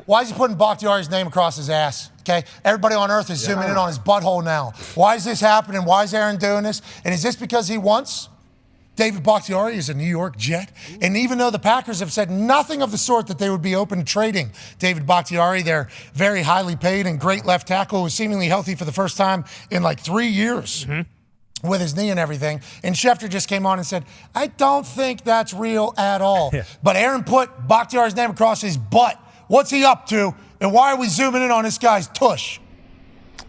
Why is he putting Bakhtiari's name across his ass? Okay, everybody on earth is zooming in on his butthole now. Why is this happening? Why is Aaron doing this? And is this because he wants David Bakhtiari is a New York Jet? And even though the Packers have said nothing of the sort that they would be open to trading David Bakhtiari, their very highly paid and great left tackle, who's seemingly healthy for the first time in like 3 years with his knee and everything. And Schefter just came on and said, I don't think that's real at all. But Aaron put Bakhtiari's name across his butt. What's he up to? And why are we zooming in on this guy's tush?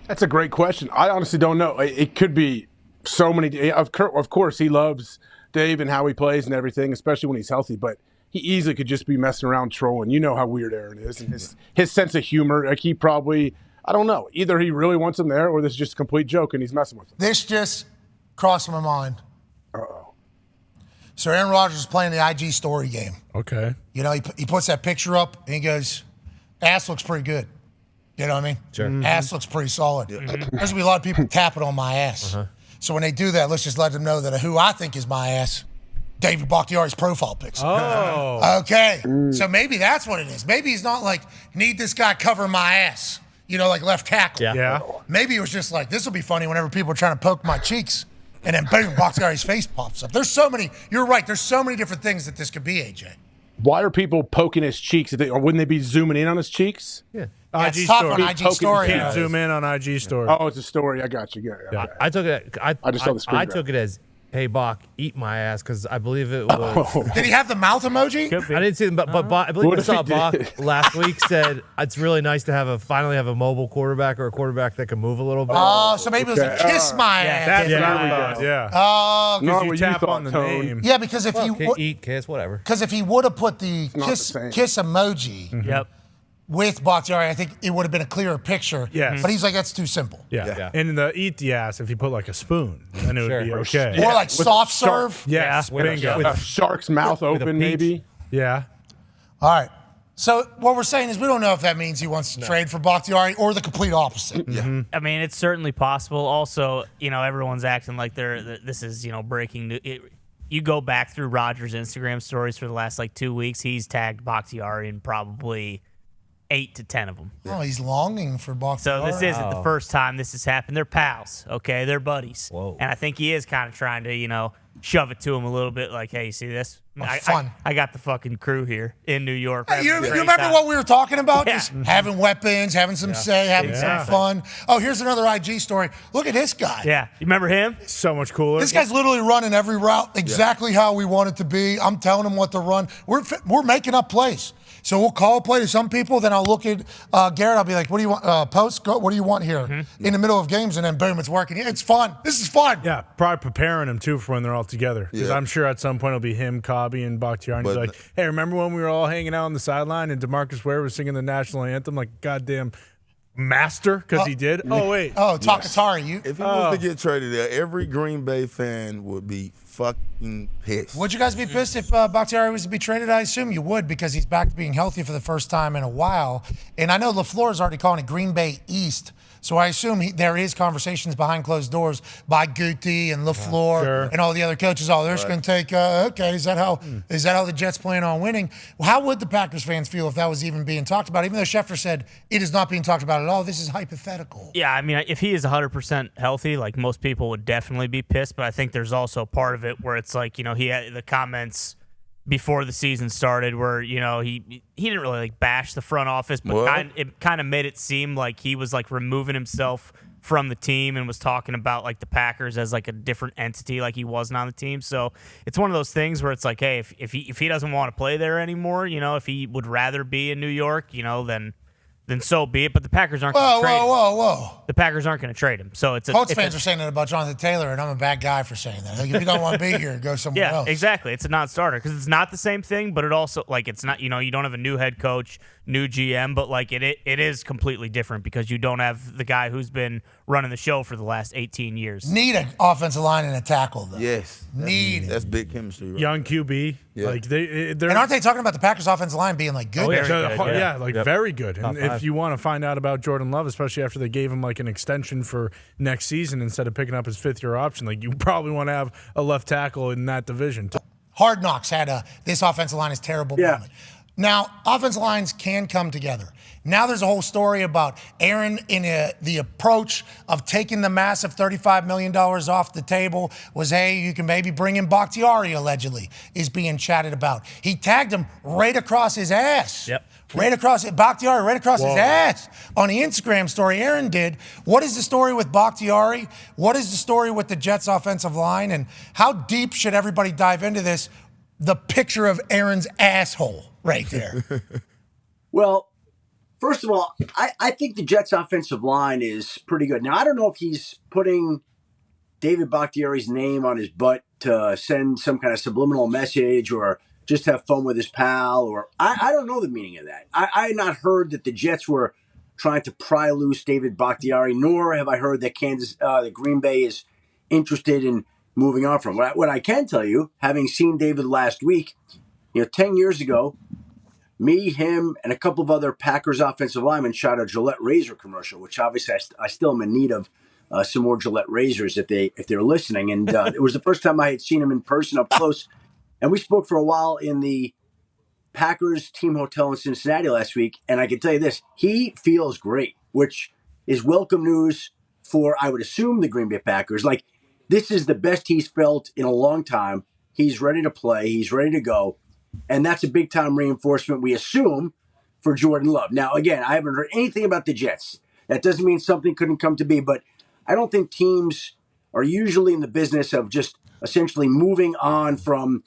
That's a great question. I honestly don't know. It could be so many. Of course, he loves Dave and how he plays and everything, especially when he's healthy. But he easily could just be messing around trolling. You know how weird Aaron is. And his sense of humor, like he probably, I don't know. Either he really wants him there or this is just a complete joke and he's messing with him. This just crossed my mind. Uh-oh. So Aaron Rodgers is playing the IG story game. Okay. You know, he puts that picture up and he goes, ass looks pretty good. You know what I mean? Sure. Ass looks pretty solid. There's going to be a lot of people tapping on my ass. So when they do that, let's just let them know that who I think is my ass, David Bakhtiari's profile pics. Oh. Okay. So maybe that's what it is. Maybe he's not like, need this guy cover my ass, you know, like left tackle. Yeah. Maybe it was just like, this will be funny whenever people are trying to poke my cheeks. And then boom, Bakhtiari's face pops up. There's so many, you're right, there's so many different things that this could be, AJ. Why are people poking his cheeks? Or wouldn't they be zooming in on his cheeks? Yeah. It's IG tough story. on IG story. You can't zoom in on IG story. Oh, it's a story. I got you. Yeah. Okay. I took it. I just saw the screen I grab. took it as, "Hey Bach, eat my ass," because I believe it was. Did he have the mouth emoji? I didn't see them, but I believe What I if he saw Bach did? last week said it's really nice to finally have a mobile quarterback or a quarterback that can move a little bit. Oh, so maybe it was a kiss my ass. That's Yeah. what I thought. Yeah. Oh, Not You what tap thought, on the Tone. name. yeah, because if he Eat, kiss, whatever. because if he would have put the not kiss the same. kiss emoji Yep. with Bakhtiari, I think it would have been a clearer picture. Yes. But he's like, that's too simple. Yeah. And the eat the ass, if you put like a spoon, then it would be okay. More like soft serve. Yes, With a- bingo. with A shark's mouth with a open, peach. maybe. Yeah. All right. So what we're saying is we don't know if that means he wants to trade for Bakhtiari or the complete opposite. I mean, it's certainly possible. Also, you know, everyone's acting like this is, you know, breaking news. You go back through Rodgers' Instagram stories for the last like 2 weeks, he's tagged Bakhtiari in probably 8 to 10 of them. Oh, he's longing for Bakhtiari. So this isn't the first time this has happened. They're pals, okay? They're buddies. Whoa. And I think he is kind of trying to, you know, shove it to him a little bit like, hey, you see this? Fun. I got the fucking crew here in New York. Hey, you remember what we were talking about? Yeah. Just having weapons, having some say, having some fun. Oh, here's another IG story. Look at this guy. Yeah. You remember him? So much cooler. This guy's literally running every route exactly how we want it to be. I'm telling him what to run. We're making up plays. So we'll call a play to some people, then I'll look at Garrett. I'll be like, what do you want? Post, go, what do you want here? In the middle of games, and then boom, it's working. Yeah, it's fun. This is fun. Yeah, probably preparing them too for when they're all together. Because Yeah. I'm sure at some point it'll be him, Cobby, and Bakhtiari. And he's But- like, hey, remember when we were all hanging out on the sideline and DeMarcus Ware was singing the national anthem like goddamn master? Because he did. Oh, wait. Oh, Takatari, you. If he was to get traded there, every Green Bay fan would be fucking pissed. Would you guys be pissed if Bakhtiari was to be traded? I assume you would because he's back to being healthy for the first time in a while. And I know LaFleur is already calling it Green Bay East. So I assume there is conversations behind closed doors by Guti and LaFleur and all the other coaches. Oh, they're just going to take, okay, is that how the Jets plan on winning? Well, how would the Packers fans feel if that was even being talked about? Even though Schefter said it is not being talked about at all, this is hypothetical. Yeah, I mean, if he is 100% healthy, like most people would definitely be pissed. But I think there's also part of it where it's like, you know, he had the comments before the season started where, you know, he didn't really like bash the front office, but it kind of made it seem like he was like removing himself from the team and was talking about like the Packers as like a different entity, like he wasn't on the team. So it's one of those things where it's like, hey, if he doesn't want to play there anymore, you know, if he would rather be in New York, you know, then so be it. But the Packers aren't going to trade him. Whoa. The Packers aren't going to trade him. So Colts fans are saying that about Jonathan Taylor, and I'm a bad guy for saying that. Like, if you don't want to be here, go somewhere yeah, else. exactly. It's a non-starter because it's not the same thing, but it also, like, it's not, you know, you don't have a new head coach, new GM, but, like, it is completely different because you don't have the guy who's been running the show for the last 18 years. Need an offensive line and a tackle, though. Yes. That's big chemistry. Right? Young QB. Yeah. Like they're And aren't they talking about the Packers offensive line being, like, good? very good. And Top five. if you want to find out about Jordan Love, especially after they gave him like an extension for next season instead of picking up his fifth-year option, like you probably want to have a left tackle in that division. Hard Knocks had this offensive line is terrible moment. Now, offensive lines can come together. Now there's a whole story about Aaron in the approach of taking the massive $35 million off the table was, hey, you can maybe bring in Bakhtiari, allegedly, is being chatted about. He tagged him right across his ass. Yep. Bakhtiari right across his ass on the Instagram story Aaron did. What is the story with Bakhtiari? What is the story with the Jets offensive line? And how deep should everybody dive into this? The picture of Aaron's asshole right there. Well, first of all, I think the Jets' offensive line is pretty good. Now, I don't know if he's putting David Bakhtiari's name on his butt to send some kind of subliminal message or just have fun with his pal, or I don't know the meaning of that. I had not heard that the Jets were trying to pry loose David Bakhtiari, nor have I heard that the Green Bay is interested in moving on from him. What I can tell you, having seen David last week, 10 years ago, me, him, and a couple of other Packers offensive linemen shot a Gillette razor commercial, which obviously I still am in need of some more Gillette razors if they're listening. And it was the first time I had seen him in person up close. And we spoke for a while in the Packers team hotel in Cincinnati last week. And I can tell you this, he feels great, which is welcome news for, I would assume, the Green Bay Packers. Like, this is the best he's felt in a long time. He's ready to play. He's ready to go. And that's a big-time reinforcement, we assume, for Jordan Love. Now, again, I haven't heard anything about the Jets. That doesn't mean something couldn't come to be, but I don't think teams are usually in the business of just essentially moving on from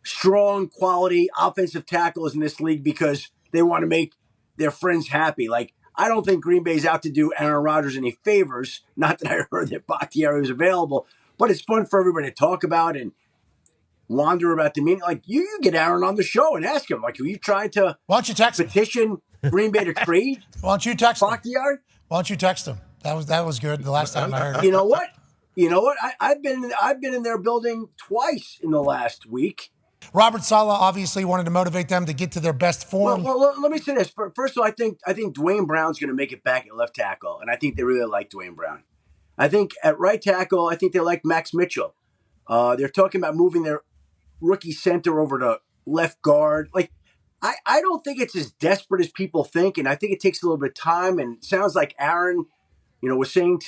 strong quality offensive tackles in this league because they want to make their friends happy. Like, I don't think Green Bay's out to do Aaron Rodgers any favors. Not that I heard that Bakhtiari was available, but it's fun for everybody to talk about and wander about the meeting. Like, you get Aaron on the show and ask him, like, are you trying to petition Green Bay to trade? Why don't you text Bakhtiari? Why don't you text him? That was good the last time I heard it. You know what? I've been in their building twice in the last week. Robert Saleh obviously wanted to motivate them to get to their best form. Well, let me say this. First of all, I think Dwayne Brown's going to make it back at left tackle, and I think they really like Dwayne Brown. I think at right tackle, I think they like Max Mitchell. They're talking about moving their rookie center over to left guard. Like, I don't think it's as desperate as people think, and I think it takes a little bit of time. And it sounds like Aaron, was saying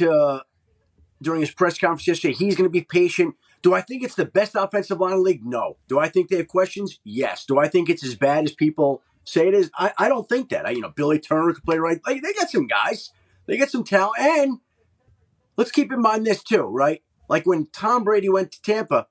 during his press conference yesterday, he's going to be patient. Do I think it's the best offensive line in the league? No. Do I think they have questions? Yes. Do I think it's as bad as people say it is? I don't think that. Billy Turner could play right. Like, they got some guys. They got some talent. And let's keep in mind this too, right? Like when Tom Brady went to Tampa,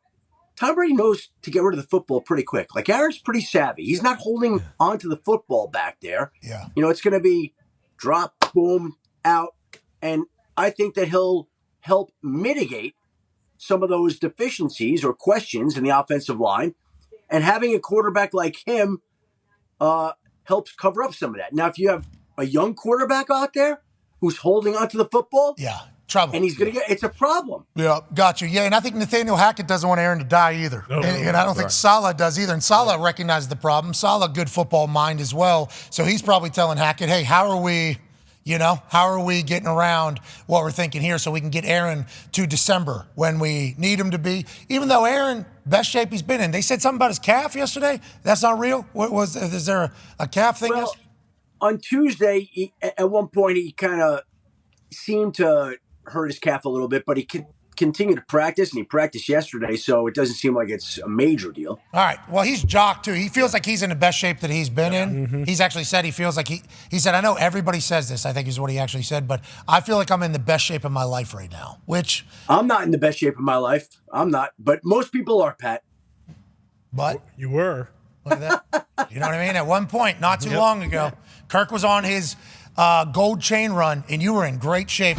Tom Brady knows to get rid of the football pretty quick. Like, Aaron's pretty savvy. He's not holding onto the football back there. Yeah. It's going to be drop, boom, out. And I think that he'll help mitigate some of those deficiencies or questions in the offensive line. And having a quarterback like him helps cover up some of that. Now, if you have a young quarterback out there who's holding onto the football, trouble. And he's going to it's a problem. Yeah, got you. Yeah, and I think Nathaniel Hackett doesn't want Aaron to die either. And I don't think Saleh does either. And Saleh recognizes the problem. Saleh, good football mind as well. So he's probably telling Hackett, hey, how are we getting around what we're thinking here so we can get Aaron to December when we need him to be? Even though Aaron, best shape he's been in. They said something about his calf yesterday. That's not real? Is there a calf thing? Well, on Tuesday, at one point, he kind of seemed to hurt his calf a little bit, but he continued to practice, and he practiced yesterday, so it doesn't seem like it's a major deal. All right. Well, he's jocked, too. He feels like he's in the best shape that he's been in. Mm-hmm. He's actually said he feels like he said, I know everybody says this, I think is what he actually said, but I feel like I'm in the best shape of my life right now, which... I'm not in the best shape of my life. I'm not, but most people are, Pat. But... You were. Look at that. You know what I mean? At one point, not too long ago, Kirk was on his gold chain run, and you were in great shape.